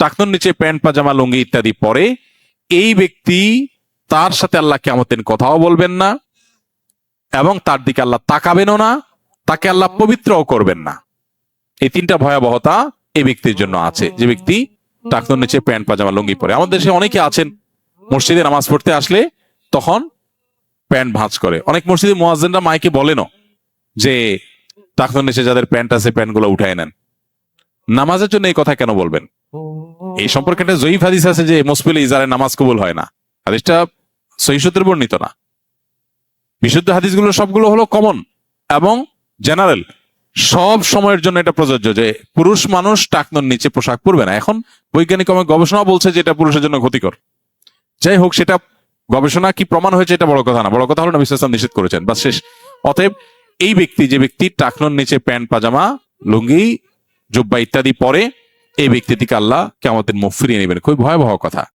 টাকনুর নিচে প্যান্ট পাজামা লুঙ্গি ইত্যাদি পরে, এই ব্যক্তি তার সাথে আল্লাহ কিয়ামতের দিন কথাও বলবেন না এবং তার দিকে আল্লাহ তাকাবেনও না, তাকে আল্লাহ পবিত্রও করবেন না। এই তিনটা ভয়াবহতা এই ব্যক্তির জন্য আছে, যে ব্যক্তি টাকনুর নিচে প্যান্ট পাজামা লুঙ্গি পরে। আমাদের দেশে অনেকে আছেন মসজিদে নামাজ পড়তে আসলে তখন প্যান্ট ভাঁজ করে। অনেক মসজিদে মুয়াজ্জিনরা মাইকে বলেনও যে টাকনুর নিচে যাদের প্যান্ট আছে প্যান্ট গুলো উঠায় নেন। নামাজের জন্য এই কথা কেন বলবেন? এই সম্পর্কে একটা জয়ীফ হাদিস আছে যে মুসবিল ইজারে নামাজ কবুল হয় না। হাদিসটা সহিহ সূত্রে বর্ণিত না। বিশুদ্ধ হাদিসগুলো সবগুলো হলো কমন এবং জেনারেল, সব সময়ের জন্য এটা প্রযোজ্য যে পুরুষ মানুষ টাকনুর নিচে পোশাক পরবে না। এখন বৈজ্ঞানিক গবেষণা বলছে যে এটা পুরুষের জন্য ক্ষতিকর। যাই হোক, সেটা গবেষণা কি প্রমাণ হয়েছে এটা বড় কথা না, বড় কথা হলো নবী সাল্লাল্লাহু আলাইহি ওয়াসাল্লাম নিষেধ করেছেন, বাস শেষ। অতএব এই ব্যক্তি, যে ব্যক্তি টাকনুর নিচে প্যান্ট পাজামা লুঙ্গি জুব্বা ইত্যাদি পরে, এই ব্যক্তি থেকে আল্লাহ কিয়ামতের মুখ ফিরিয়ে নেবেন। খুবই ভয়াবহ কথা।